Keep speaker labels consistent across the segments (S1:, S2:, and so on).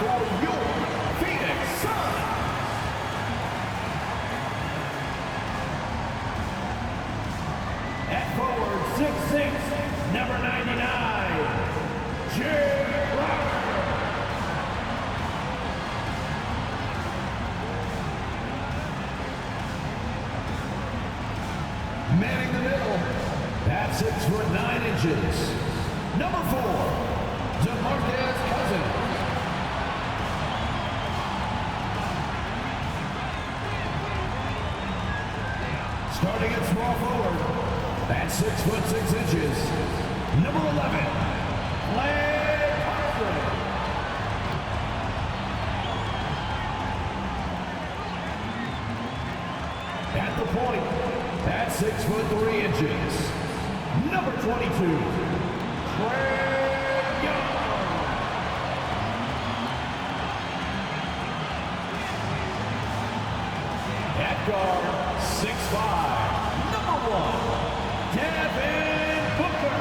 S1: for your Phoenix Suns. At forward, 6'6", number 99, Jay Crowder. Manning the middle, at 6'9", number 4, DeMarcus Cousins. Starting at small forward, at 6'6", number 11, Klay Thompson. At the point, at 6'3", number 22, Trae Young. At guard, 6'5", number 1, Devin Booker.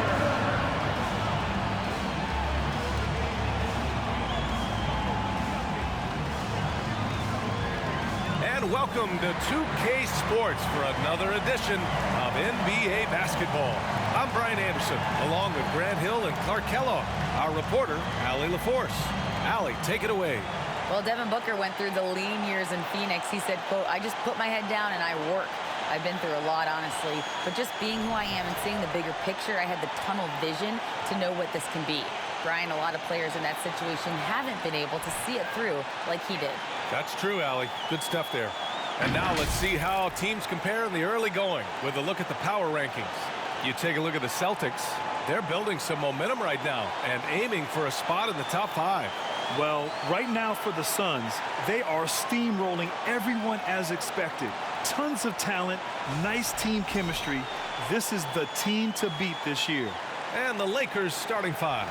S2: And welcome to 2K Sports for another edition of NBA basketball. I'm Brian Anderson, along with Grant Hill and Clark Kellogg. Our reporter, Allie LaForce. Allie, take it away.
S3: Well, Devin Booker went through the lean years in Phoenix. He said, quote, "I just put my head down and I work. I've been through a lot, honestly, but just being who I am and seeing the bigger picture, I had the tunnel vision to know what this can be." Brian, a lot of players in that situation haven't been able to see it through like he did.
S2: That's true, Allie. Good stuff there. And now let's see how teams compare in the early going with a look at the power rankings. You take a look at the Celtics. They're building some momentum right now and aiming for a spot in the top 5.
S4: Well, right now for the Suns, they are steamrolling everyone as expected. Tons of talent, nice team chemistry. This is the team to beat this year.
S2: And the Lakers starting 5.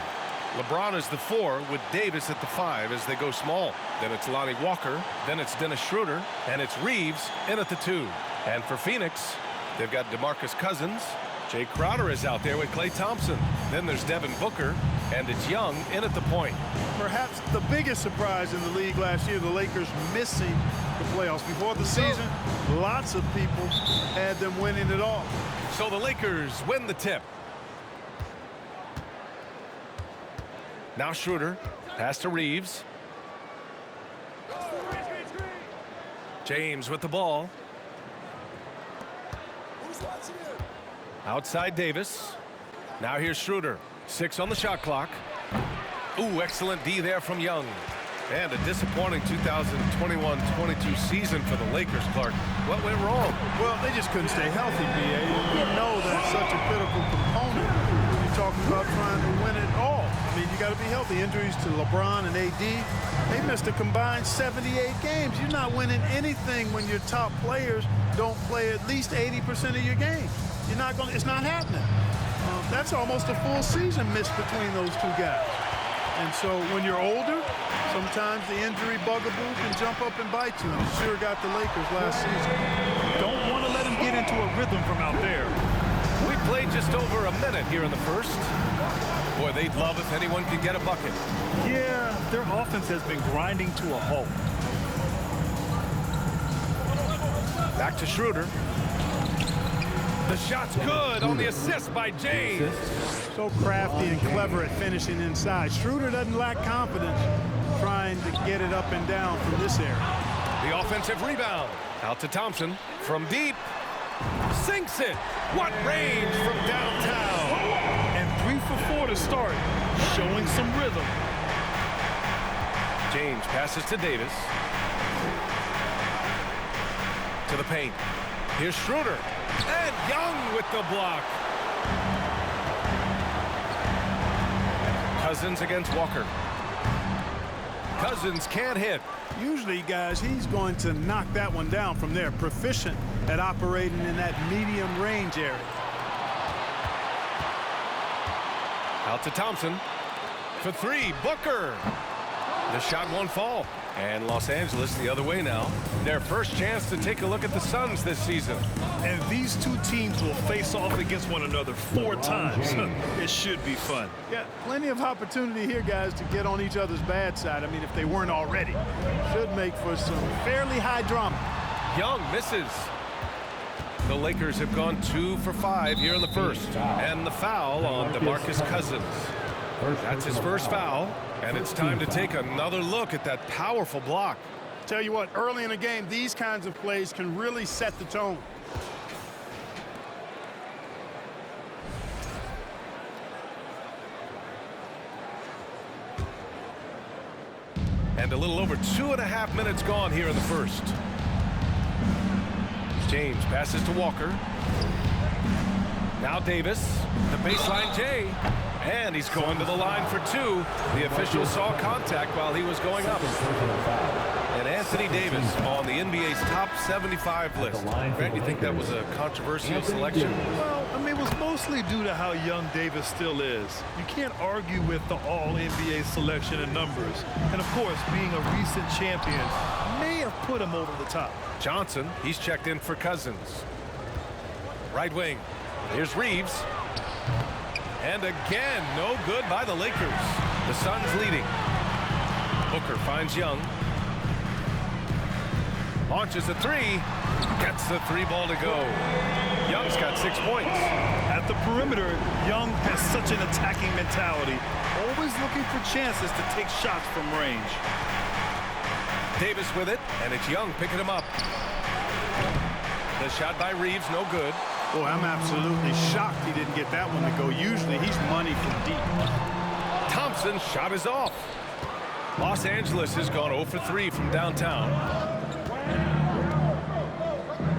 S2: LeBron is the 4 with Davis at the 5 as they go small. Then it's Lonnie Walker, then it's Dennis Schroeder, and it's Reeves in at the 2. And for Phoenix, they've got DeMarcus Cousins. Jay Crowder is out there with Klay Thompson. Then there's Devin Booker, and it's Young in at the point.
S5: Perhaps the biggest surprise in the league last year, the Lakers missing the playoffs. Before the season, lots of people had them winning it all.
S2: So the Lakers win the tip. Now Schroeder, pass to Reeves. James with the ball. Outside Davis. Now here's Schroeder. 6 on the shot clock. Ooh, excellent D there from Young. And a disappointing 2021-22 season for the Lakers, Clark. What went wrong?
S5: Well, they just couldn't stay healthy, B.A. You know that's such a critical component. You're talking about trying to win it all. I mean, you got to be healthy. Injuries to LeBron and AD. They missed a combined 78 games. You're not winning anything when your top players don't play at least 80% of your games. You're not going. It's not happening. That's almost a full season missed between those two guys. And so when you're older, sometimes the injury bugaboo can jump up and bite you. And it sure got the Lakers last season.
S4: Don't want to let them get into a rhythm from out there.
S2: We played just over a minute here in the first. Boy, they'd love if anyone could get a bucket.
S4: Yeah, their offense has been grinding to a halt.
S2: Back to Schroeder. The shot's good on the assist by James.
S5: So crafty and clever at finishing inside. Schroeder doesn't lack confidence trying to get it up and down from this area.
S2: The offensive rebound. Out to Thompson from deep. Sinks it. What range from downtown.
S4: And 3 for 4 to start, showing some rhythm.
S2: James passes to Davis. To the paint. Here's Schroeder. And Young with the block. Cousins against Walker. Cousins can't hit.
S5: Usually, guys, he's going to knock that one down from there. Proficient at operating in that medium range area.
S2: Out to Thompson. For 3, Booker. The shot won't fall. And Los Angeles the other way now. Their first chance to take a look at the Suns this season.
S4: And these two teams will face off against one another 4 times. It should be fun.
S5: Yeah, plenty of opportunity here, guys, to get on each other's bad side. I mean, if they weren't already. Should make for some fairly high drama.
S2: Young misses. The Lakers have gone 2 for 5 here in the first. And the foul on DeMarcus Cousins. That's his first foul. And it's time to take another look at that powerful block.
S5: Tell you what, early in the game, these kinds of plays can really set the tone.
S2: And a little over 2.5 minutes gone here in the first. James passes to Walker. Now Davis, the baseline J. And he's going to the line for 2. The official saw contact while he was going up. And Anthony Davis on the NBA's top 75 list. Grant, you think that was a controversial selection?
S4: Well, I mean, it was mostly due to how young Davis still is. You can't argue with the all-NBA selection and numbers. And, of course, being a recent champion may have put him over the top.
S2: Johnson, he's checked in for Cousins. Right wing. Here's Reeves. And again, no good by the Lakers. The Suns leading. Booker finds Young. Launches a 3. Gets the 3 ball to go. Young's got 6 points.
S4: At the perimeter, Young has such an attacking mentality. Always looking for chances to take shots from range.
S2: Davis with it, and it's Young picking him up. The shot by Reeves, no good.
S5: Boy, I'm absolutely shocked he didn't get that one to go. Usually he's money from deep.
S2: Thompson's shot is off. Los Angeles has gone 0 for 3 from downtown.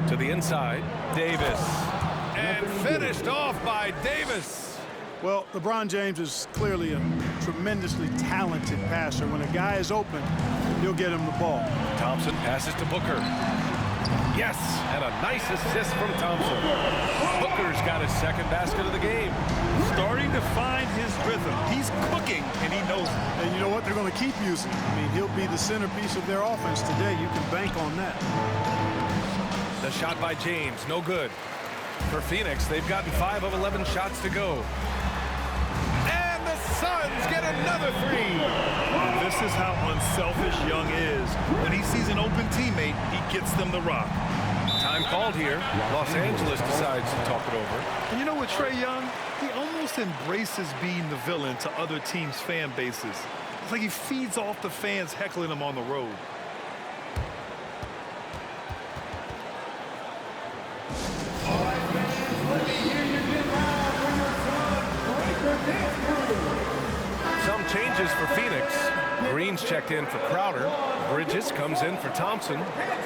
S2: To the inside, Davis. And finished off by Davis.
S5: Well, LeBron James is clearly a tremendously talented passer. When a guy is open, he'll get him the ball.
S2: Thompson passes to Booker. Yes, and a nice assist from Thompson. Booker's got his second basket of the game.
S4: Starting to find his rhythm. He's cooking, and he knows it.
S5: And you know what? They're going to keep using him. I mean, he'll be the centerpiece of their offense today. You can bank on that.
S2: The shot by James, no good. For Phoenix, they've gotten 5 of 11 shots to go. And the Suns get another 3.
S4: This is how unselfish Young is. When he sees an open teammate, he gets them the rock.
S2: Time called here. Los Angeles decides to talk it over.
S4: And you know what, Trae Young? He almost embraces being the villain to other teams' fan bases. It's like he feeds off the fans heckling him on the road.
S2: Some changes for Phoenix. Green's checked in for Crowder. Bridges comes in for Thompson.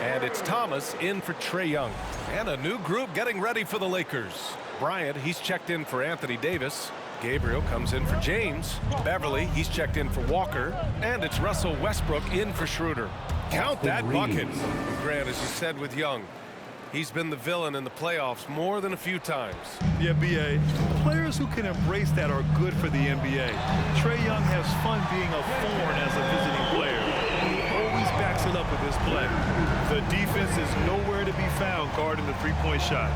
S2: And it's Thomas in for Trae Young. And a new group getting ready for the Lakers. Bryant, he's checked in for Anthony Davis. Gabriel comes in for James. Beverly, he's checked in for Walker. And it's Russell Westbrook in for Schroeder. Count that bucket. Grant, as you said with Young, he's been the villain in the playoffs more than a few times.
S4: Yeah, B.A. Players who can embrace that are good for the NBA. Trae Young has fun being a thorn as a visiting player. He always backs it up with his play. The defense is nowhere to be found guarding the three-point shot.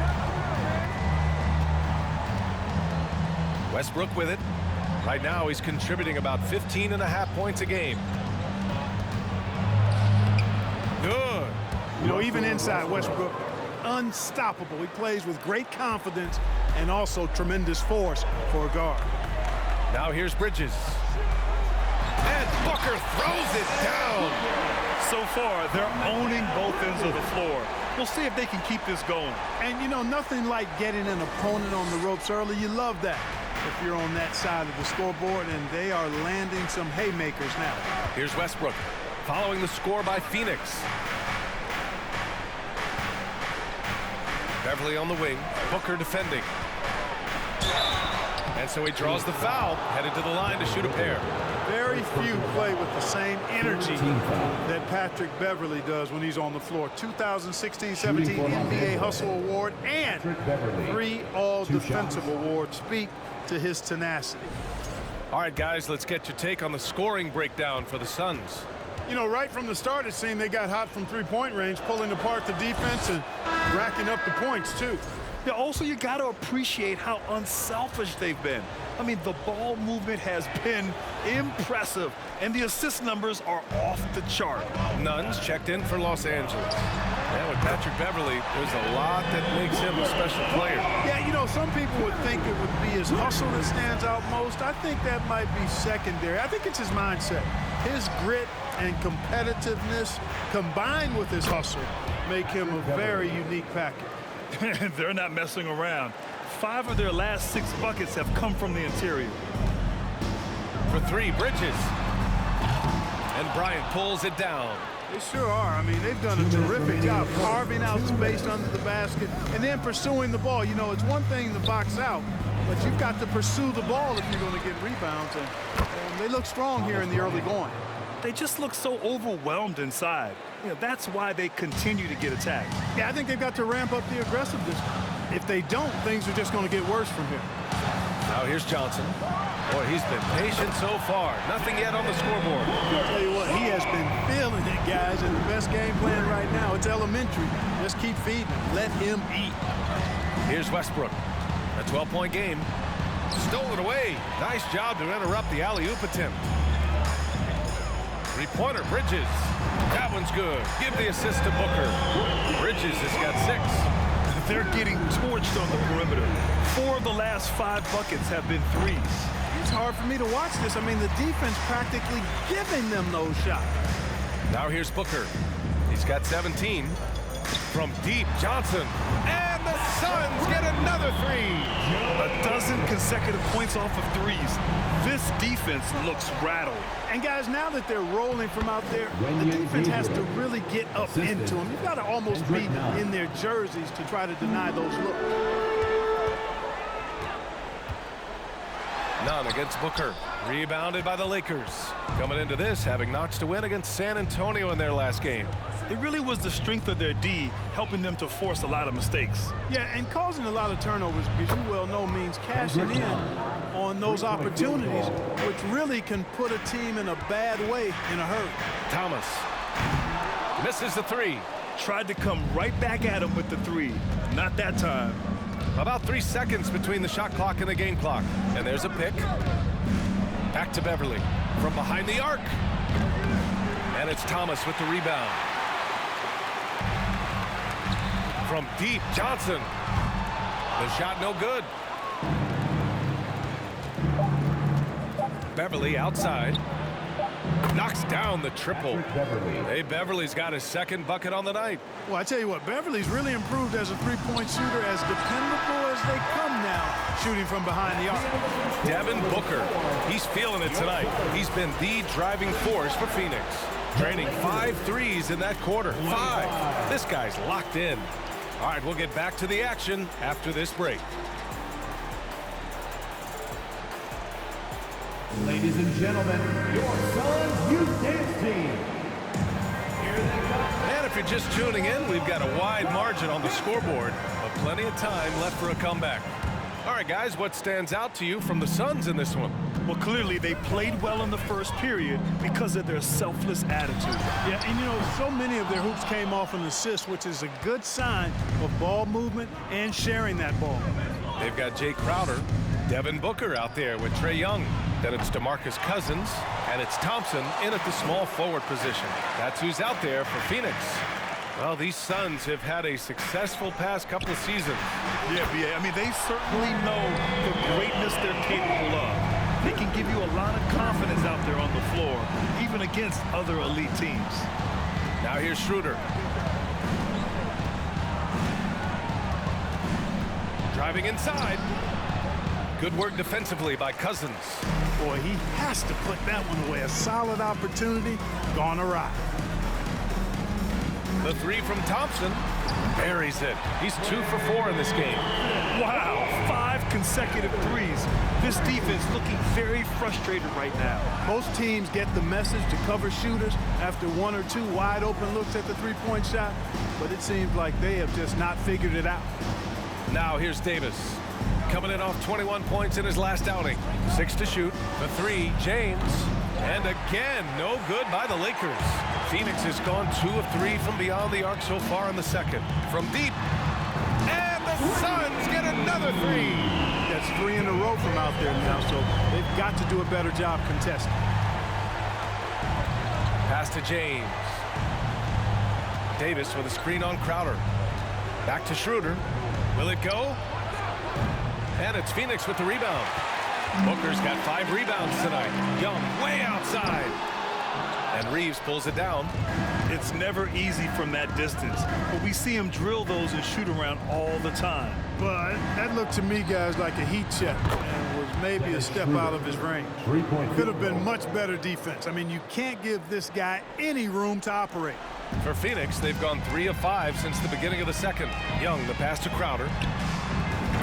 S2: Westbrook with it. Right now, he's contributing about 15.5 points a game. Good.
S5: You know, even inside Westbrook, unstoppable. He plays with great confidence and also tremendous force for a guard.
S2: Now here's Bridges. And Booker throws it down.
S4: So far, they're owning both ends of the floor. We'll see if they can keep this going.
S5: And, you know, nothing like getting an opponent on the ropes early. You love that if you're on that side of the scoreboard, and they are landing some haymakers now.
S2: Here's Westbrook following the score by Phoenix. Beverly on the wing. Booker defending. And so he draws the foul, headed to the line to shoot a pair.
S5: Very few play with the same energy that Patrick Beverly does when he's on the floor. 2016-17 NBA Hustle Award and 3 All-Defensive Awards speak to his tenacity.
S2: All right, guys, let's get your take on the scoring breakdown for the Suns.
S5: You know, right from the start, it seemed they got hot from three-point range, pulling apart the defense and racking up the points, too.
S4: Yeah, also, you got to appreciate how unselfish they've been. I mean, the ball movement has been impressive, and the assist numbers are off the chart.
S2: Nuns checked in for Los Angeles. And with Patrick Beverley, there's a lot that makes him a special player.
S5: Yeah, you know, some people would think it would be his hustle that stands out most. I think that might be secondary. I think it's his mindset. His grit and competitiveness combined with his hustle make him a very unique package.
S4: They're not messing around. 5 of their last 6 buckets have come from the interior.
S2: For 3, Bridges. And Bryant pulls it down.
S5: They sure are. I mean, they've done a terrific job carving out space under the basket and then pursuing the ball. You know, it's one thing to box out, but you've got to pursue the ball if you're going to get rebounds. And they look strong here in the early going.
S4: They just look so overwhelmed inside. You know, that's why they continue to get attacked.
S5: Yeah, I think they've got to ramp up the aggressiveness. If they don't, things are just going to get worse from here.
S2: Now here's Johnson. Boy, he's been patient so far. Nothing yet on the scoreboard.
S5: I'll tell you what, he has been feeling it, guys, and the best game plan right now, it's elementary. Just keep feeding him. Let him eat.
S2: Here's Westbrook. A 12-point game. Stolen away. Nice job to interrupt the alley-oop attempt. Three-pointer, Bridges. That one's good. Give the assist to Booker. Bridges has got 6.
S4: They're getting torched on the perimeter. 4 of the last 5 buckets have been threes.
S5: It's hard for me to watch this. I mean, the defense practically giving them those shots.
S2: Now here's Booker. He's got 17. From deep, Johnson. And the Suns get another 3.
S4: A dozen consecutive points off of threes. This defense looks rattled.
S5: And guys, now that they're rolling from out there, the defense has to really get up into them. You've got to almost be in their jerseys to try to deny those looks.
S2: None against Booker. Rebounded by the Lakers. Coming into this, having notched a win against San Antonio in their last game.
S4: It really was the strength of their D helping them to force a lot of mistakes.
S5: Yeah, and causing a lot of turnovers, because you well know means cashing in on those opportunities, which really can put a team in a bad way in a hurry.
S2: Thomas misses the 3.
S4: Tried to come right back at him with the 3. Not that time.
S2: About 3 seconds between the shot clock and the game clock. And there's a pick. Back to Beverley from behind the arc. And it's Thomas with the rebound. From deep, Johnson. The shot no good. Beverley outside. Knocks down the triple. Hey, Beverley's got his 2nd bucket on the night.
S5: Well, I tell you what, Beverley's really improved as a three-point shooter, as dependable as they come now, shooting from behind the arc.
S2: Devin Booker, he's feeling it tonight. He's been the driving force for Phoenix. Draining 5 threes in that quarter. 5. This guy's locked in. All right, we'll get back to the action after this break.
S1: Ladies and gentlemen, your Suns Youth Dance Team. Here they come.
S2: And if you're just tuning in, we've got a wide margin on the scoreboard, but plenty of time left for a comeback. All right, guys, what stands out to you from the Suns in this one?
S4: Well, clearly they played well in the first period because of their selfless attitude.
S5: Yeah, and you know, so many of their hoops came off an assist, which is a good sign of ball movement and sharing that ball.
S2: They've got Jay Crowder, Devin Booker out there with Trae Young. Then it's DeMarcus Cousins, and it's Thompson in at the small forward position. That's who's out there for Phoenix. Well, these Suns have had a successful past couple of seasons.
S4: Yeah, B.A. I mean, they certainly know the greatness they're capable of. They can give you a lot of confidence out there on the floor, even against other elite teams.
S2: Now here's Schroeder. Driving inside. Good work defensively by Cousins.
S5: Boy, he has to put that one away. A solid opportunity, gone awry.
S2: The 3 from Thompson. Buries it. He's 2 for 4 in this game.
S4: Wow, 5 consecutive threes. This defense looking very frustrated right now.
S5: Most teams get the message to cover shooters after 1 or 2 wide open looks at the three-point shot, but it seems like they have just not figured it out.
S2: Now here's Davis. coming in off 21 points in his last outing. 6 to shoot. The 3, James. And again, no good by the Lakers. Phoenix has gone 2 of 3 from beyond the arc so far in the second. From deep. And the Suns get another 3.
S5: That's 3 in a row from out there now, so they've got to do a better job contesting.
S2: Pass to James. Davis with a screen on Crowder. Back to Schroeder. Will it go? And it's Phoenix with the rebound. Booker's got 5 rebounds tonight. Young way outside. And Reeves pulls it down.
S4: It's never easy from that distance, but we see him drill those and shoot around all the time.
S5: But that looked to me, guys, like a heat check and was maybe a step out of his range. Could have been much better defense. I mean, you can't give this guy any room to operate.
S2: For Phoenix, they've gone 3 of 5 since the beginning of the second. Young, the pass to Crowder.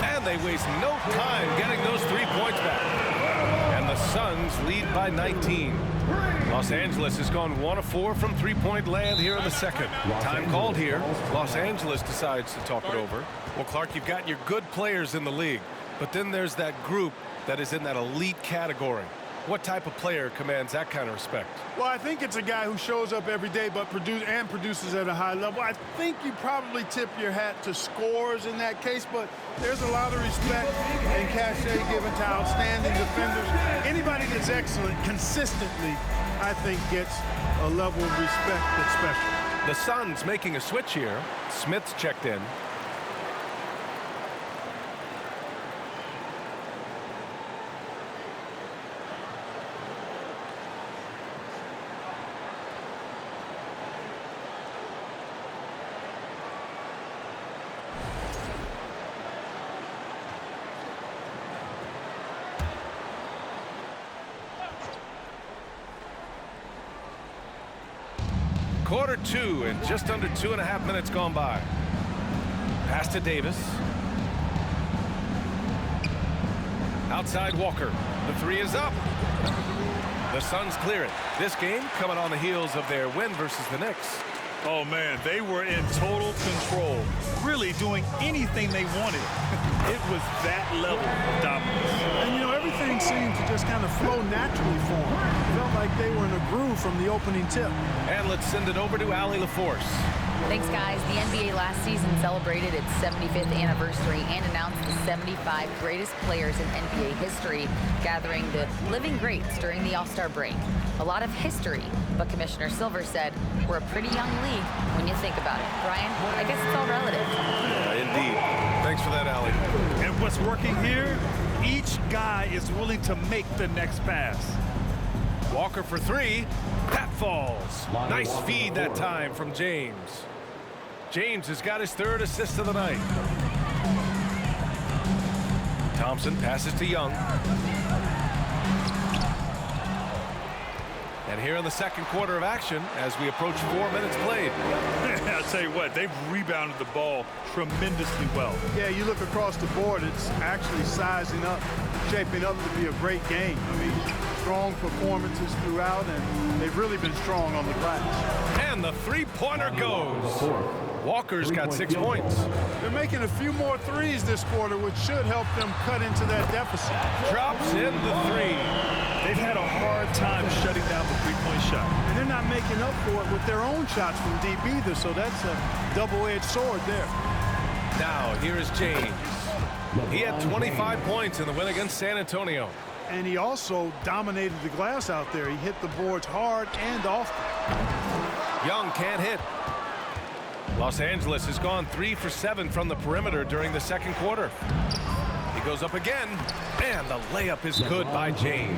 S2: And they waste no time getting those 3 points back. And the Suns lead by 19. Los Angeles has gone 1 of 4 from three-point land here in the second. Time called here. Los Angeles decides to talk it over. Well, Clark, you've got your good players in the league, but then there's that group that is in that elite category. What type of player commands that kind of respect?
S5: Well, I think it's a guy who shows up every day but produces at a high level. I think you probably tip your hat to scores in that case, but there's a lot of respect and cachet given to outstanding defenders. Anybody that's excellent consistently, I think, gets a level of respect that's special.
S2: The Suns making a switch here. Smith's checked in. Quarter 2 and just under 2.5 minutes gone by. Pass to Davis. Outside Walker. The 3 is up. The Suns clear it. This game coming on the heels of their win versus the Knicks.
S4: Oh, man, they were in total control, really doing anything they wanted. It was that level of dominance.
S5: And, you know, everything seemed to just kind of flow naturally for them. It felt like they were in a groove from the opening tip.
S2: And let's send it over to Allie LaForce.
S3: Thanks, guys. The NBA last season celebrated its 75th anniversary and announced the 75 greatest players in NBA history, gathering the living greats during the All-Star break. A lot of history, but Commissioner Silver said, we're a pretty young league when you think about it. Brian, I guess it's all relative.
S2: Indeed. Thanks for that, Allie.
S4: And what's working here, each guy is willing to make the next pass.
S2: Walker for 3. That falls. Nice feed that time from James. James has got his 3rd assist of the night. Thompson passes to Young. And here in the second quarter of action as we approach 4 minutes played.
S4: I'll tell you what, they've rebounded the ball tremendously well.
S5: Yeah, you look across the board, it's actually sizing up, shaping up to be a great game. I mean, strong performances throughout, and they've really been strong on the glass.
S2: And the 3-pointer goes. Walker's got 6 points.
S5: They're making a few more threes this quarter, which should help them cut into that deficit.
S2: Drops in the 3.
S4: They've had a hard time shutting down the three-point shot.
S5: And they're not making up for it with their own shots from deep either, so that's a double-edged sword there.
S2: Now, here is James. He had 25 points in the win against San Antonio.
S5: And he also dominated the glass out there. He hit the boards hard and often.
S2: Young can't hit. Los Angeles has gone 3 for 7 from the perimeter during the second quarter. He goes up again, and the layup is good by James.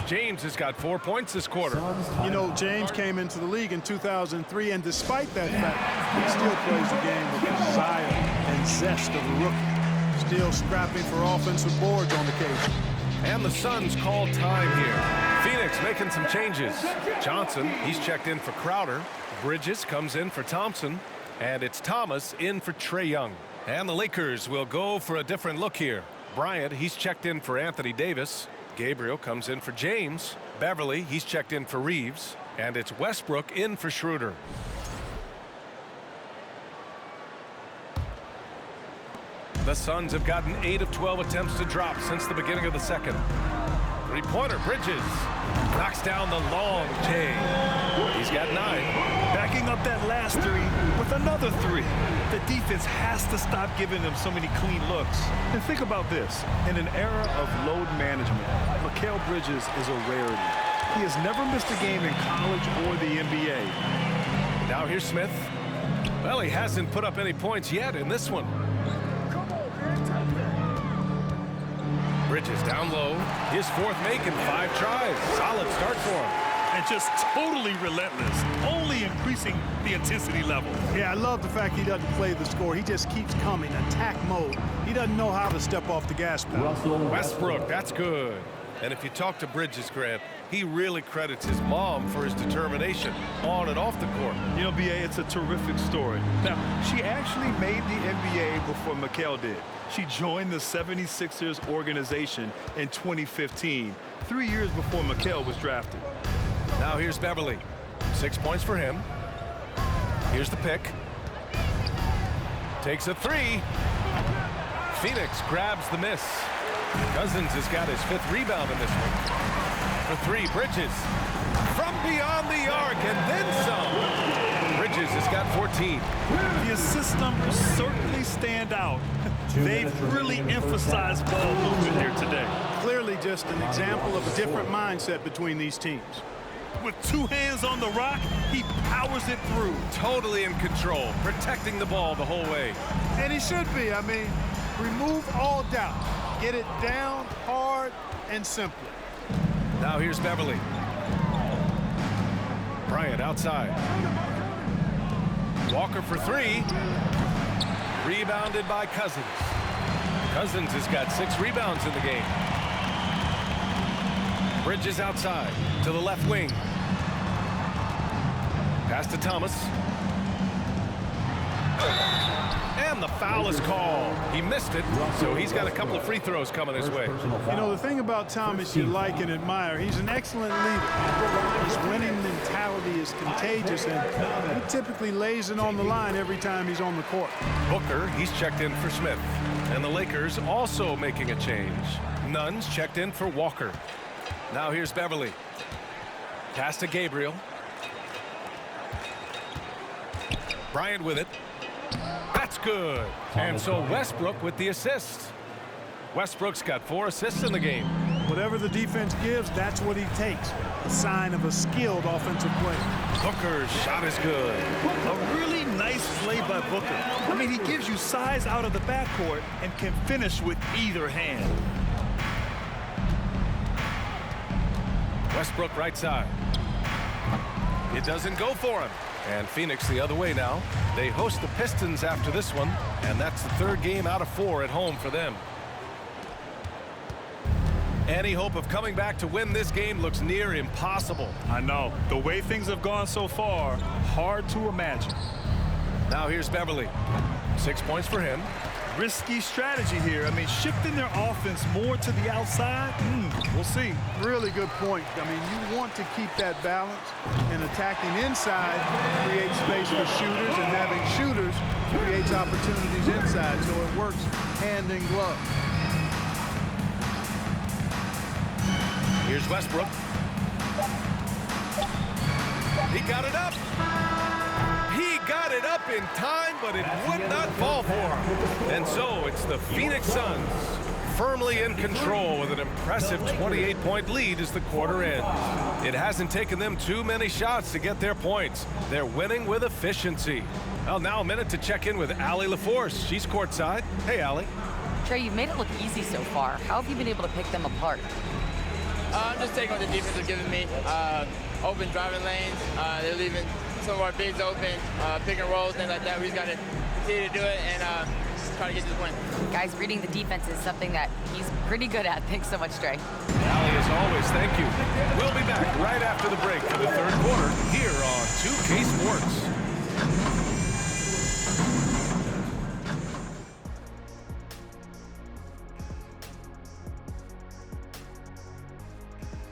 S2: James has got 4 points this quarter.
S5: You know, James came into the league in 2003, and despite that fact, he still plays the game with the desire and zest of a rookie. Still scrapping for offensive boards on occasion.
S2: And the Suns call time here. Phoenix making some changes. Johnson, he's checked in for Crowder. Bridges comes in for Thompson. And it's Thomas in for Trae Young. And the Lakers will go for a different look here. Bryant, he's checked in for Anthony Davis. Gabriel comes in for James. Beverly, he's checked in for Reeves. And it's Westbrook in for The Suns have gotten 8 of 12 attempts to drop since the beginning of the second. Three-pointer, Bridges knocks down the long J. He's got 9.
S4: Backing up that last three with another 3. The defense has to stop giving them so many clean looks. And think about this. In an era of load management, Mikal Bridges is a rarity. He has never missed a game in college or the NBA.
S2: Now here's Smith. Well, he hasn't put up any points yet in this one. Bridges down low. His 4th make in 5 tries. Solid start for him.
S4: And just totally relentless, only increasing the intensity level.
S5: Yeah, I love the fact he doesn't play the score. He just keeps coming, attack mode. He doesn't know how to step off the gas pedal.
S2: Westbrook, that's good. And if you talk to Bridges, Grant, he really credits his mom for his determination on and off the court.
S4: You know, B.A., it's a terrific story. Now, she actually made the NBA before Mikal did. She joined the 76ers organization in 2015, 3 years before Mikal was drafted.
S2: Now here's Beverly. 6 points for him. Here's the pick. Takes a 3. Phoenix grabs the miss. Cousins has got his 5th rebound in this one. For 3, Bridges. From beyond the arc and then some. Bridges has got 14.
S4: The assist numbers certainly stand out. They've really emphasized ball movement here today.
S5: Clearly just an example of a different mindset between these teams.
S4: With 2 hands on the rock, he powers it through.
S2: Totally in control, protecting the ball the whole way.
S5: And he should be. I mean, remove all doubt. Get it down hard and simply.
S2: Now here's Beverly. Bryant outside. Walker for 3. Rebounded by Cousins. Cousins has got 6 rebounds in the game. Bridges outside to the left wing. Pass to Thomas. And the foul is called. He missed it, so he's got a couple of free throws coming his way.
S5: You know, the thing about Thomas you like and admire, he's an excellent leader. His winning mentality is contagious, and he typically lays it on the line every time he's on the court.
S2: Booker, he's checked in for Smith. And the Lakers also making a change. Nunn's checked in for Walker. Now here's Beverly. Pass to Gabriel. Bryant with it. That's good. And so Westbrook with the assist. Westbrook's got 4 assists in the game.
S5: Whatever the defense gives, that's what he takes. A sign of a skilled offensive player.
S2: Booker's shot is good.
S4: A really nice play by Booker. I mean, he gives you size out of the backcourt and can finish with either hand.
S2: Westbrook right side. It doesn't go for him. And Phoenix the other way now. They host the Pistons after this one, and that's the 3rd game out of 4 at home for them. Any hope of coming back to win this game looks near impossible.
S4: I know. The way things have gone so far, hard to imagine.
S2: Now here's Beverly. 6 points for him.
S4: Risky strategy here. I mean, shifting their offense more to the outside, we'll see.
S5: Really good point. I mean, you want to keep that balance, and attacking inside creates space for shooters, and having shooters creates opportunities inside, so it works hand in glove.
S2: Here's Westbrook. He got it up. He got it up in time, but it would not fall for him. And so it's the Phoenix Suns firmly in control with an impressive 28-point lead as the quarter ends. It hasn't taken them too many shots to get their points. They're winning with efficiency. Well, now a minute to check in with Allie LaForce. She's courtside. Hey, Allie.
S3: Trey, you've made it look easy so far. How have you been able to pick them apart?
S6: I'm just taking what the defense is giving me. Open driving lanes. They're leaving some of our bigs open, pick and rolls, things like that. We just got to continue to do it and try to get this win.
S3: Guys, reading the defense is something that he's pretty good at. Thanks so much, Trey.
S2: Allie, as always, thank you. We'll be back right after the break for the 3rd quarter here on 2K Sports.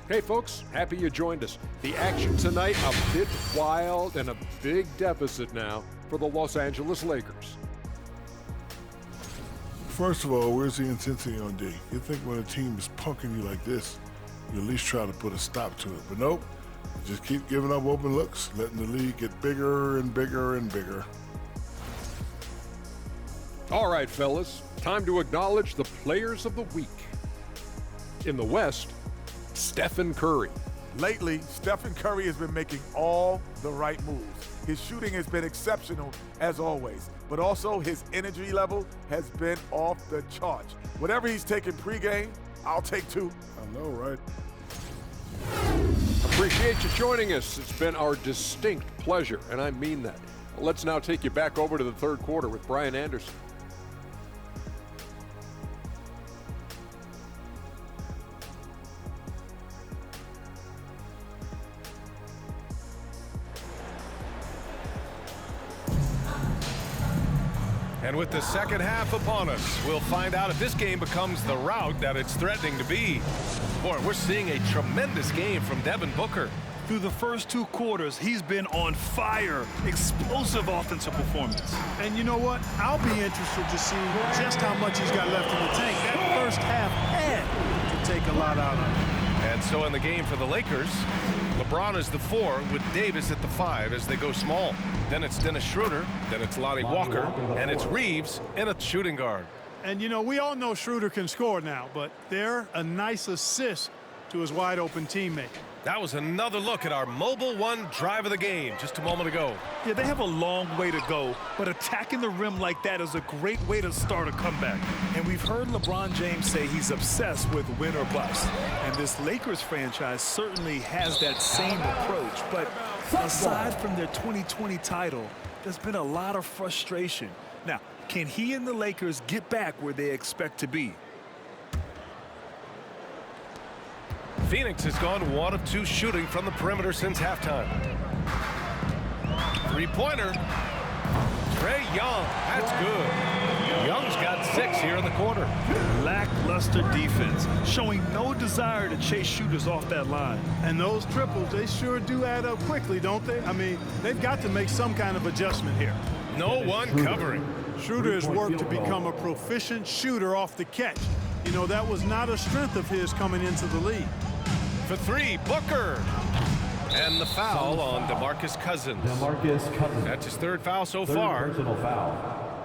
S7: Hey folks, happy you joined us. The action tonight a bit wild and a big deficit now for the Los Angeles Lakers.
S8: First of all, where's the intensity on D? You'd think when a team is punking you like this, you at least try to put a stop to it. But nope, just keep giving up open looks, letting the lead get bigger and bigger and bigger.
S7: All right, fellas, time to acknowledge the players of the week. In the West, Stephen Curry.
S9: Lately, Stephen Curry has been making all the right moves. His shooting has been exceptional, as always, but also his energy level has been off the charts. Whatever he's taking pregame, I'll take two.
S8: I know, right?
S7: Appreciate you joining us. It's been our distinct pleasure, and I mean that. Let's now take you back over to the third quarter with Brian Anderson.
S2: And with the second half upon us, we'll find out if this game becomes the rout that it's threatening to be. Boy, we're seeing a tremendous game from Devin Booker.
S4: Through the first 2 quarters, he's been on fire. Explosive offensive performance.
S5: And you know what? I'll be interested to see just how much he's got left in the tank. That first half had to take a lot out of him.
S2: And so in the game for the Lakers, LeBron is the 4 with Davis at the 5 as they go small. Then it's Dennis Schroeder, then it's Lonnie Walker, and it's Reeves in a shooting guard.
S5: And, you know, we all know Schroeder can score now, but they're a nice assist to his wide-open teammate.
S2: That was another look at our Mobile One drive of the game just a moment ago.
S4: Yeah, they have a long way to go, but attacking the rim like that is a great way to start a comeback. And we've heard LeBron James say he's obsessed with win or bust. And this Lakers franchise certainly has that same approach. But aside from their 2020 title, there's been a lot of frustration. Now, can he and the Lakers get back where they expect to be?
S2: Phoenix has gone 1 of 2 shooting from the perimeter since halftime. 3-pointer. Trae Young, that's good. Young's got 6 here in the quarter.
S4: Lackluster defense, showing no desire to chase shooters off that line.
S5: And those triples, they sure do add up quickly, don't they? I mean, they've got to make some kind of adjustment here.
S2: No one covering.
S5: Schroeder has worked to become a proficient shooter off the catch. You know, that was not a strength of his coming into the league.
S2: For 3, Booker. And the foul on DeMarcus Cousins. That's his 3rd foul so far.
S1: Personal foul.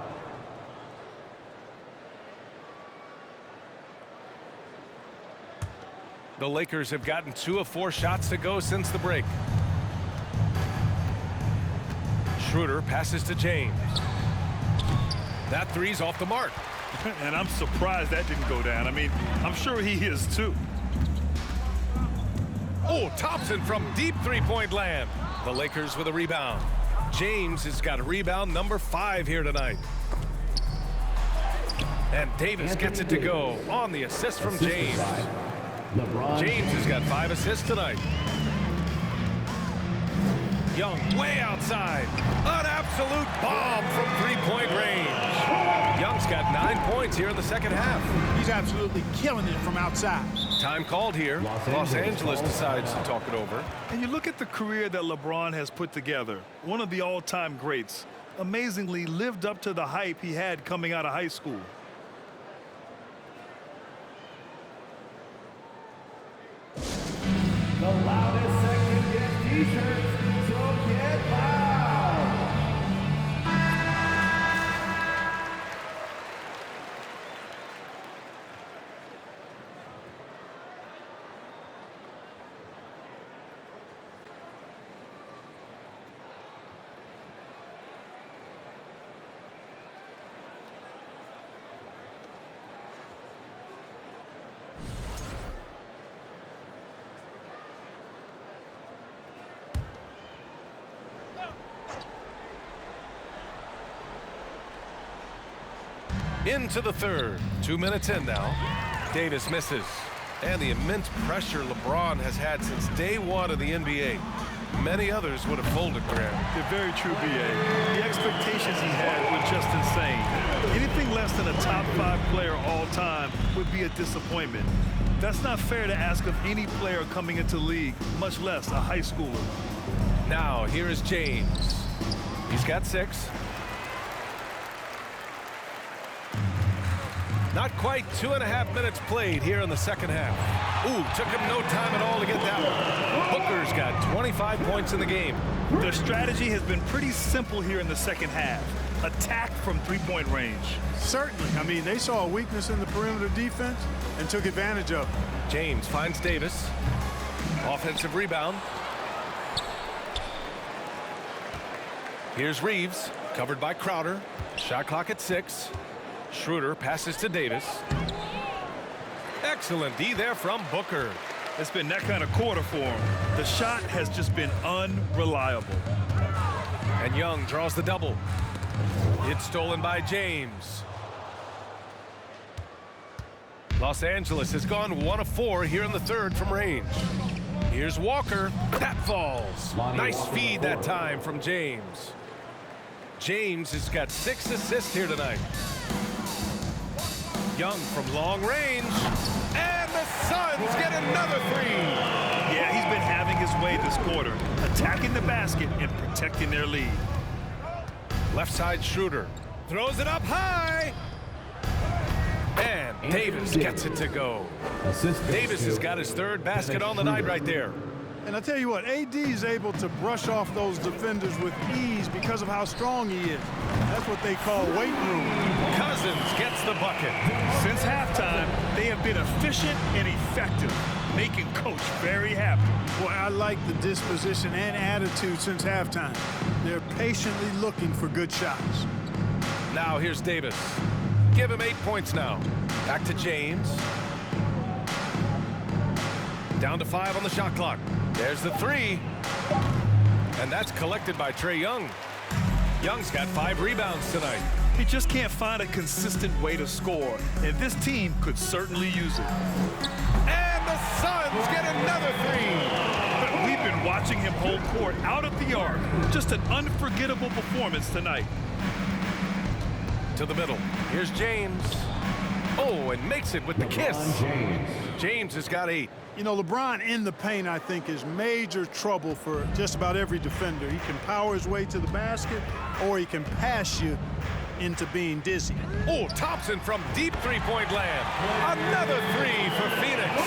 S2: The Lakers have gotten 2 of 4 shots to go since the break. Schroeder passes to James. That 3's off the mark.
S4: And I'm surprised that didn't go down. I mean, I'm sure he is too.
S2: Oh, Thompson from deep 3-point land. The Lakers with a rebound. James has got a rebound number 5 here tonight. And Davis gets it to go on the assist from James. James has got 5 assists tonight. Young way outside. An absolute bomb from 3-point range. Young's got 9 points here in the second half.
S5: He's absolutely killing it from outside.
S2: Time called here. Los Angeles decides to talk it over.
S4: And you look at the career that LeBron has put together. One of the all-time greats. Amazingly lived up to the hype he had coming out of high school.
S1: The loudest section gets t-shirts, so get loud.
S2: Into the third. 2 minutes in now. Davis misses. And the immense pressure LeBron has had since day 1 of the NBA. Many others would have folded, Graham.
S4: You're very true, B.A. The expectations he had were just insane. Anything less than a top 5 player all time would be a disappointment. That's not fair to ask of any player coming into the league, much less a high schooler.
S2: Now, here is James. He's got 6. Not quite 2.5 minutes played here in the second half. Ooh, took him no time at all to get that one. Booker's got 25 points in the game.
S4: Their strategy has been pretty simple here in the second half. Attack from three-point range.
S5: Certainly. I mean, they saw a weakness in the perimeter defense and took advantage of it.
S2: James finds Davis. Offensive rebound. Here's Reeves, covered by Crowder. Shot clock at 6. Schroeder passes to Davis. Excellent D there from Booker.
S4: It's been that kind of quarter for him. The shot has just been unreliable.
S2: And Young draws the double. It's stolen by James. Los Angeles has gone 1 of 4 here in the third from range. Here's Walker. That falls. Nice feed that time from James. James has got 6 assists here tonight. Young from long range. And the Suns get another 3.
S4: Yeah, he's been having his way this quarter, attacking the basket and protecting their lead.
S2: Left side Schroeder. Throws it up high. And Davis gets it to go. Davis has got his 3rd basket on the night right there.
S5: And I tell you what, AD is able to brush off those defenders with ease because of how strong he is. That's what they call weight room.
S2: Cousins gets the bucket.
S4: Since halftime, they have been efficient and effective, making Coach very happy.
S5: Boy, I like the disposition and attitude since halftime. They're patiently looking for good shots.
S2: Now here's Davis. Give him 8 points now. Back to James. Down to 5 on the shot clock. There's the 3. And that's collected by Trae Young. Young's got 5 rebounds tonight.
S4: He just can't find a consistent way to score, and this team could certainly use it.
S2: And the Suns get another 3.
S4: We've been watching him hold court out of the arc. Just an unforgettable performance tonight.
S2: To the middle. Here's James. Oh, and makes it with the kiss. James has got 8.
S5: You know, LeBron in the paint, I think, is major trouble for just about every defender. He can power his way to the basket, or he can pass you into being dizzy.
S2: Oh, Thompson from deep three-point land. Another 3 for Phoenix.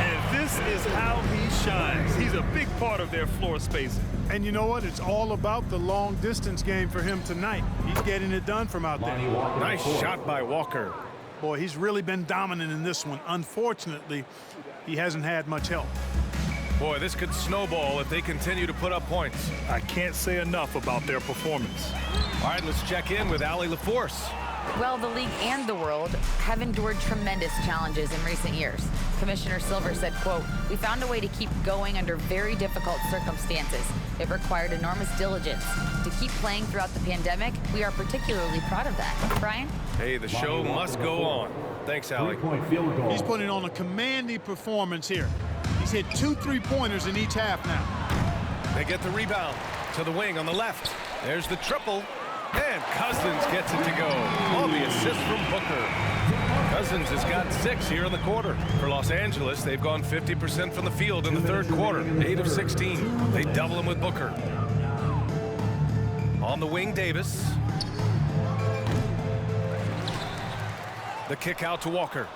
S4: And this is how he shines. He's a big part of their floor spacing.
S5: And you know what? It's all about the long distance game for him tonight. He's getting it done from out there.
S2: Nice shot by Walker.
S5: Boy, he's really been dominant in this one. Unfortunately, he hasn't had much help.
S2: Boy, this could snowball if they continue to put up points.
S4: I can't say enough about their performance.
S2: All right, let's check in with Allie LaForce.
S3: Well, the league and the world have endured tremendous challenges in recent years. Commissioner Silver said, quote, "We found a way to keep going under very difficult circumstances. It required enormous diligence. To keep playing throughout the pandemic, we are particularly proud of that." Brian?
S2: Hey, the show must go on. Thanks, Allie.
S5: He's putting on a commanding performance here. He's hit 2 3-pointers in each half now.
S2: They get the rebound to the wing on the left. There's the triple. And Cousins gets it to go. All the assists from Booker. Cousins has got 6 here in the quarter. For Los Angeles, they've gone 50% from the field in the third quarter. 8 of 16. They double him with Booker. On the wing, Davis. The kick out to Walker.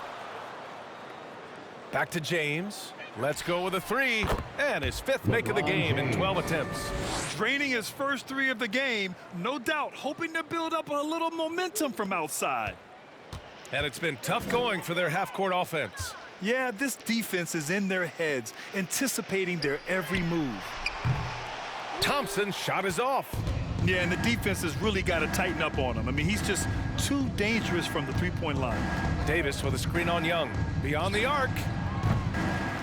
S2: Back to James. Let's go with a 3. And his 5th make of the game in 12 attempts.
S4: Draining his first 3 of the game, no doubt hoping to build up a little momentum from outside.
S2: And it's been tough going for their half-court offense.
S4: Yeah, this defense is in their heads, anticipating their every move.
S2: Thompson's shot is off.
S4: Yeah, and the defense has really got to tighten up on him. I mean, he's just too dangerous from the three-point line.
S2: Davis with a screen on Young. Beyond the arc.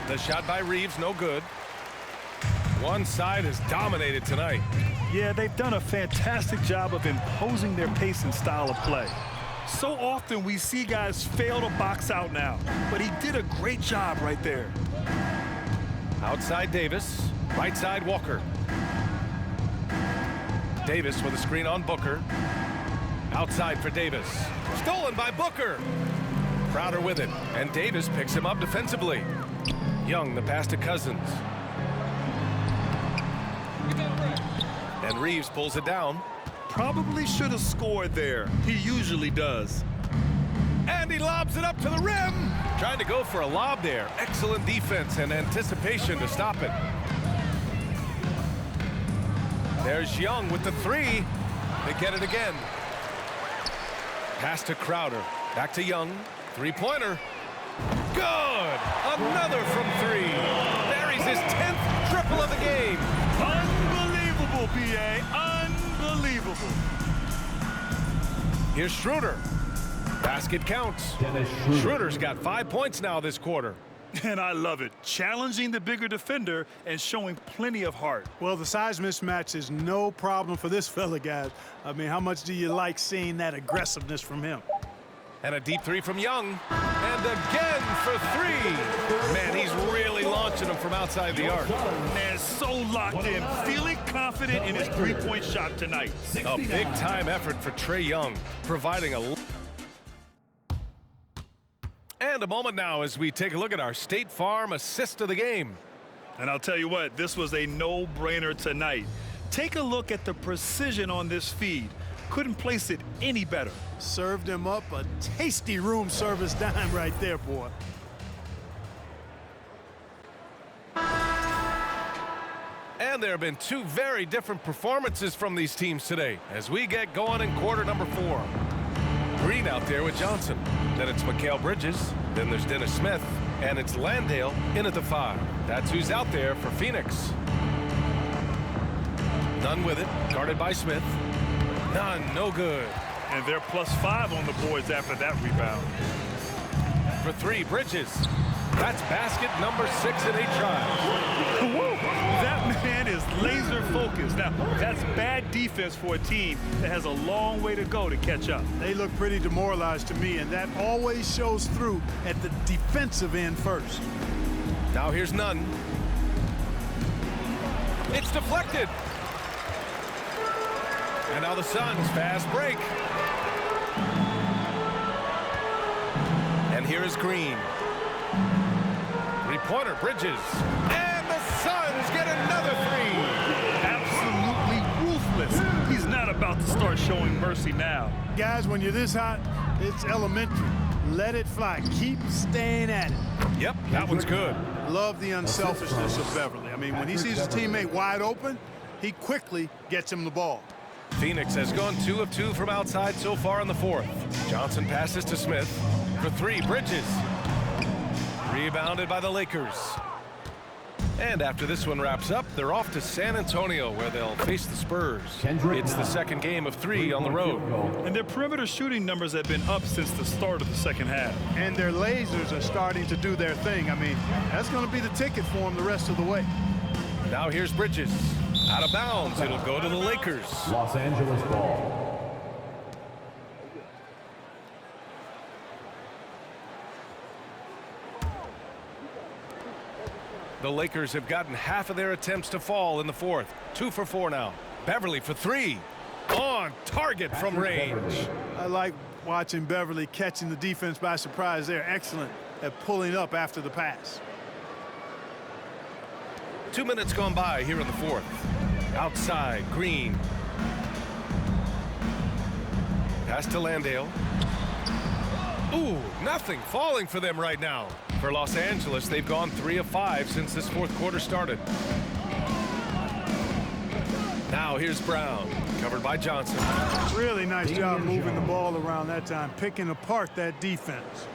S2: The shot by Reeves, no good. One side is dominated tonight.
S4: Yeah, they've done a fantastic job of imposing their pace and style of play. So often we see guys fail to box out now, but he did a great job right there.
S2: Outside Davis, right side Walker. Davis with a screen on Booker. Outside for Davis. Stolen by Booker. Crowder with it, and Davis picks him up defensively. Young, the pass to Cousins. And Reeves pulls it down.
S4: Probably should have scored there. He usually does.
S2: And he lobs it up to the rim. Trying to go for a lob there. Excellent defense and anticipation to stop it. There's Young with the three. They get it again. Pass to Crowder. Back to Young. Three-pointer. Good! Another from three. Buries his 10th triple of the game.
S4: Unbelievable, B.A. Unbelievable.
S2: Here's Schroeder. Basket counts. Schroeder's got 5 points now this quarter.
S4: And I love it. Challenging the bigger defender and showing plenty of heart.
S5: Well, the size mismatch is no problem for this fella, guys. I mean, how much do you like seeing that aggressiveness from him?
S2: And a deep three from Young. And again for three. Man, he's really launching them from outside the arc.
S4: Man, so locked in, feeling confident in his three-point shot tonight.
S2: A big-time effort for Trae Young, providing a... And a moment now as we take a look at our State Farm assist of the game.
S4: And I'll tell you what, this was a no-brainer tonight. Take a look at the precision on this feed. Couldn't place it any better.
S5: Served him up a tasty room service dime right there, boy.
S2: And there have been two very different performances from these teams today as we get going in quarter number 4. Green out there with Johnson. Then it's Mikal Bridges. Then there's Dennis Smith. And it's Landale in at the 5. That's who's out there for Phoenix. Nunn with it. Guarded by Smith. Nunn, no good.
S4: And they're +5 on the boards after that rebound.
S2: For three, Bridges. That's basket number 6 in 8 tries.
S4: Woo! That man is laser focused. Now, that's bad defense for a team that has a long way to go to catch up.
S5: They look pretty demoralized to me, and that always shows through at the defensive end first.
S2: Now here's Nunn. It's deflected. And now the Suns fast break. And here is Green. Three-pointer, Bridges. And the Suns get another three.
S4: Absolutely ruthless. He's not about to start showing mercy now.
S5: Guys, when you're this hot, it's elementary. Let it fly. Keep staying at it.
S2: Yep, that one's good.
S5: Love the unselfishness of Beverly. I mean, when he sees his teammate wide open, he quickly gets him the ball.
S2: Phoenix has gone 2 of 2 from outside so far in the 4th. Johnson passes to Smith. For three, Bridges. Rebounded by the Lakers. And after this one wraps up, they're off to San Antonio where they'll face the Spurs. It's the second game of 3 on the road.
S4: And their perimeter shooting numbers have been up since the start of the second half.
S5: And their lasers are starting to do their thing. I mean, that's going to be the ticket for them the rest of the way.
S2: Now here's Bridges. Out of bounds. It'll go to the Lakers.
S1: Los Angeles ball.
S2: The Lakers have gotten half of their attempts to fall in the 4th. 2 for 4 now. Beverly for 3. On target from range.
S5: I like watching Beverly catching the defense by surprise. They're excellent at pulling up after the pass.
S2: 2 minutes gone by here in the 4th. Outside, Green. Pass to Landale. Ooh, nothing falling for them right now. For Los Angeles, they've gone 3 of 5 since this 4th quarter started. Now here's Brown, covered by Johnson.
S5: Really nice job moving the ball around that time, picking apart that defense.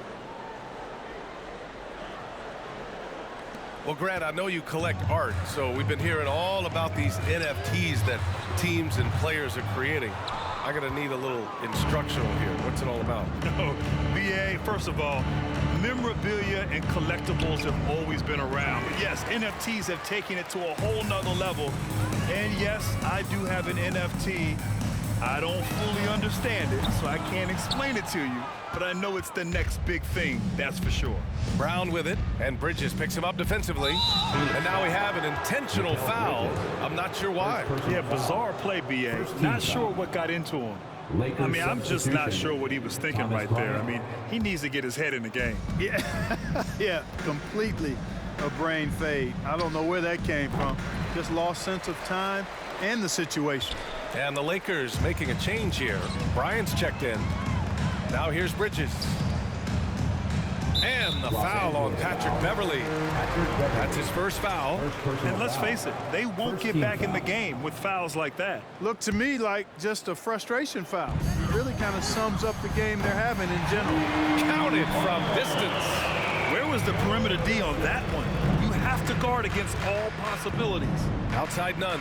S2: Well, Grant, I know you collect art, so we've been hearing all about these NFTs that teams and players are creating. I'm going to need a little instructional here. What's it all about?
S4: Oh, BA, first of all, memorabilia and collectibles have always been around. But yes, NFTs have taken it to a whole nother level. And yes, I do have an NFT. I don't fully understand it, so I can't explain it to you. But I know it's the next big thing, that's for sure.
S2: Brown with it, and Bridges picks him up defensively. And now we have an intentional foul. I'm not sure why.
S4: Yeah, bizarre play, BA. Not sure what got into him. I mean, I'm just not sure what he was thinking right there. I mean, he needs to get his head in the game.
S5: Yeah, yeah, completely a brain fade. I don't know where that came from. Just lost sense of time and the situation.
S2: And the Lakers making a change here. Bryant's checked in. Now here's Bridges. And the foul on Patrick Beverly. That's his first foul.
S4: And let's face it, they won't get back in the game with fouls like that.
S5: Looked to me like just a frustration foul. It really kind of sums up the game they're having in general.
S2: Counted from distance.
S4: Where was the perimeter D on that one? You have to guard against all possibilities.
S2: Outside none.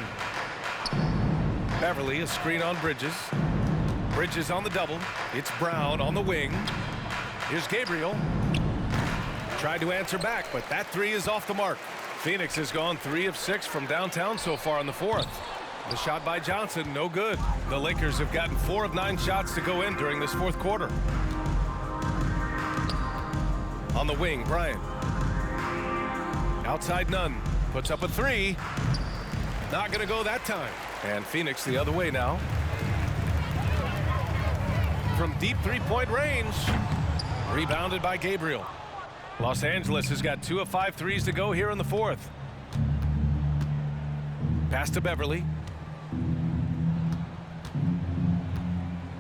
S2: Beverly, a screen on Bridges. Bridges on the double. It's Brown on the wing. Here's Gabriel. Tried to answer back, but that three is off the mark. Phoenix has gone 3 of 6 from downtown so far in the fourth. The shot by Johnson, no good. The Lakers have gotten 4 of 9 shots to go in during this fourth quarter. On the wing, Bryant. Outside none. Puts up a 3. Not going to go that time. And Phoenix the other way now. From deep three-point range. Rebounded by Gabriel. Los Angeles has got 2 of 5 threes to go here in the fourth. Pass to Beverly.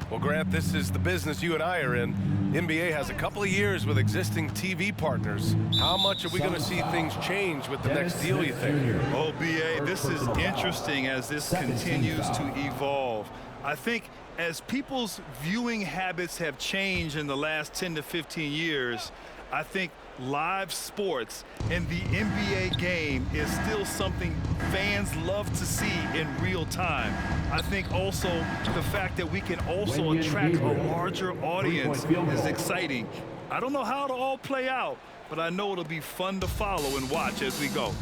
S2: Well, Grant, this is the business you and I are in. NBA has a couple of years with existing TV partners. How much are we going to see things change with the next deal, you think?
S4: Oh, BA, this is interesting as this continues to evolve. I think as people's viewing habits have changed in the last 10 to 15 years, I think live sports and the NBA game is still something fans love to see in real time. I think also the fact that we can also attract a larger audience is exciting. I don't know how it'll all play out, but I know it'll be fun to follow and watch as we go.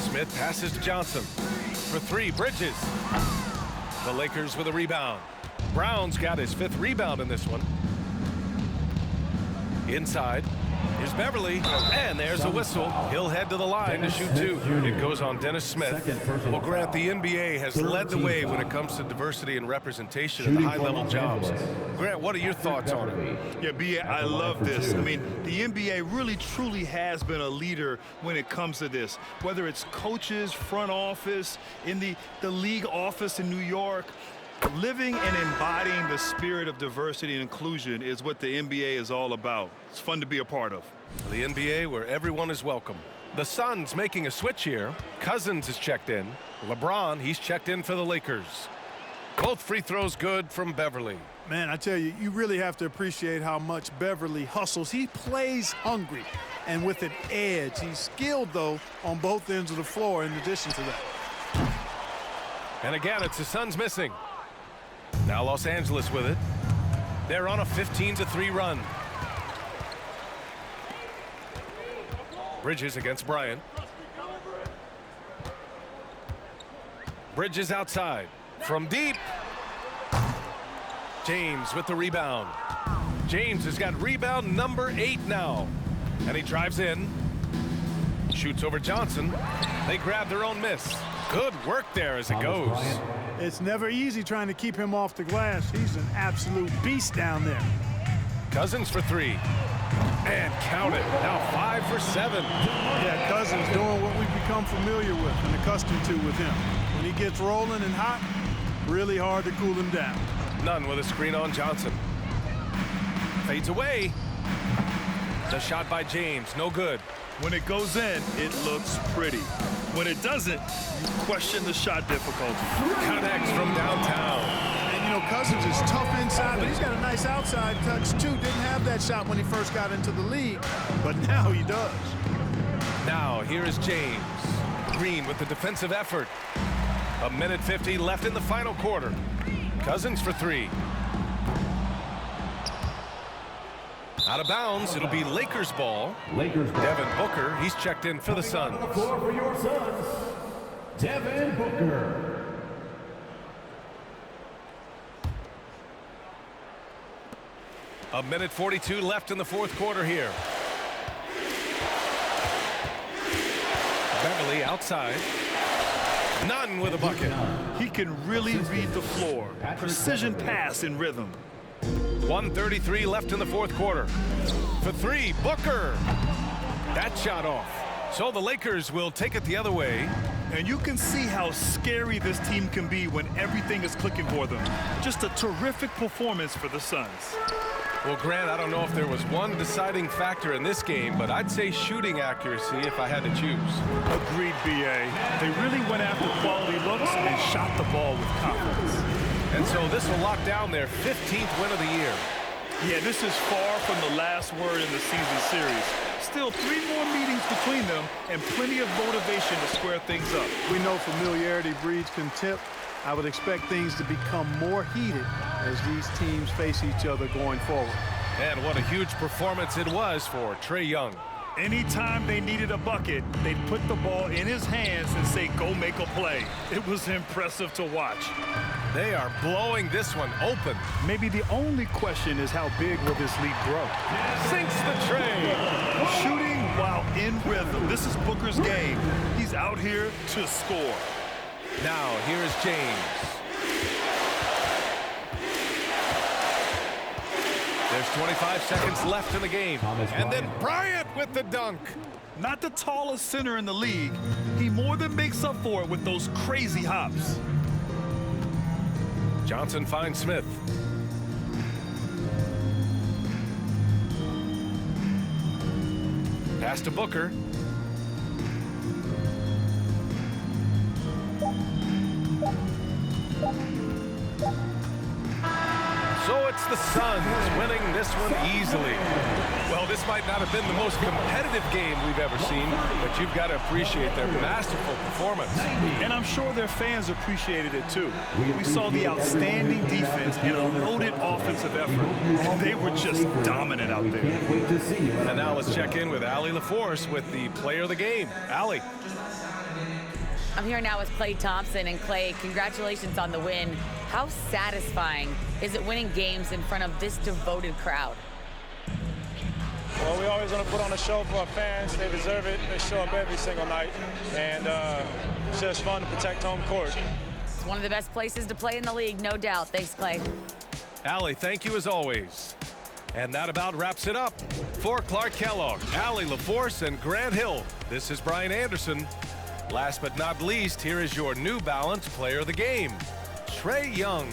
S2: Smith passes to Johnson. For 3, Bridges. The Lakers with a rebound. Brown's got his 5th rebound in this one. Inside. Here's Beverly. And there's a whistle. He'll head to the line to shoot 2. It goes on Dennis Smith. Well, Grant, the NBA has led the way when it comes to diversity and representation in the high-level jobs. Grant, what are your thoughts on it?
S4: Yeah, B.A., I love this. I mean, the NBA really, truly has been a leader when it comes to this. Whether it's coaches, front office, in the league office in New York, living and embodying the spirit of diversity and inclusion is what the NBA is all about. It's fun to be a part of.
S2: The NBA where everyone is welcome. The Suns making a switch here. Cousins is checked in. LeBron, he's checked in for the Lakers. Both free throws good from Beverly.
S5: Man, I tell you, you really have to appreciate how much Beverly hustles. He plays hungry and with an edge. He's skilled, though, on both ends of the floor in addition to that.
S2: And again, it's the Suns missing. Now Los Angeles with it. They're on a 15-3 run. Bridges against Bryant. Bridges outside. From deep. James with the rebound. James has got rebound number 8 now. And he drives in. Shoots over Johnson. They grab their own miss. Good work there as it goes.
S5: It's never easy trying to keep him off the glass. He's an absolute beast down there.
S2: Cousins for 3. And count it. Now 5 for 7.
S5: Yeah, Cousins doing what we've become familiar with and accustomed to with him. When he gets rolling and hot, really hard to cool him down.
S2: Nunn with a screen on Johnson. Fades away. The shot by James, no good.
S4: When it goes in, it looks pretty. When it doesn't, you question the shot difficulty.
S2: Connects from downtown.
S5: And, you know, Cousins is tough inside, but he's got a nice outside touch, too. Didn't have that shot when he first got into the league, but now he does.
S2: Now, here is James. Green with the defensive effort. 1:50 left in the final quarter. Cousins for 3. Out of bounds, it'll be Lakers ball. Devin Booker, he's checked in for the Suns.
S1: On the floor for your Suns, Devin Booker.
S2: A 1:42 left in the fourth quarter here. Beverly outside. Nunn with a bucket.
S4: He can really read the floor. Precision pass in rhythm.
S2: 1:33 left in the fourth quarter. For 3, Booker. That shot off. So the Lakers will take it the other way.
S4: And you can see how scary this team can be when everything is clicking for them. Just a terrific performance for the Suns.
S2: Well, Grant, I don't know if there was one deciding factor in this game, but I'd say shooting accuracy if I had to choose.
S4: Agreed, B.A. They really went after quality looks and shot the ball with confidence.
S2: And so this will lock down their 15th win of the year.
S4: Yeah, this is far from the last word in the season series. Still 3 more meetings between them and plenty of motivation to square things up.
S5: We know familiarity breeds contempt. I would expect things to become more heated as these teams face each other going forward.
S2: And what a huge performance it was for Trae Young.
S4: Anytime they needed a bucket, they'd put the ball in his hands and say, go make a play. It was impressive to watch.
S2: They are blowing this one open.
S4: Maybe the only question is how big will this lead grow?
S2: Sinks the tray.
S4: Shooting while in rhythm. This is Booker's game. He's out here to score.
S2: Now, here's James. There's 25 seconds left in the game. And then Bryant with the dunk.
S4: Not the tallest center in the league. He more than makes up for it with those crazy hops.
S2: Johnson finds Smith. Pass to Booker. So it's the Suns winning this one easily. Well, this might not have been the most competitive game we've ever seen, but you've got to appreciate their masterful performance.
S4: And I'm sure their fans appreciated it too. We saw the outstanding defense and a loaded offensive effort. They were just dominant out there.
S2: And now let's check in with Allie LaForce with the player of the game. Allie.
S3: I'm here now with Klay Thompson. And Klay, congratulations on the win. How satisfying is it winning games in front of this devoted crowd?
S10: Well, we always want to put on a show for our fans. They deserve it. They show up every single night. And it's just fun to protect home court.
S3: It's one of the best places to play in the league, no doubt. Thanks, Klay.
S2: Allie, thank you as always. And that about wraps it up. For Clark Kellogg, Allie LaForce, and Grant Hill, this is Brian Anderson. Last but not least, here is your New Balance player of the game, Trae Young.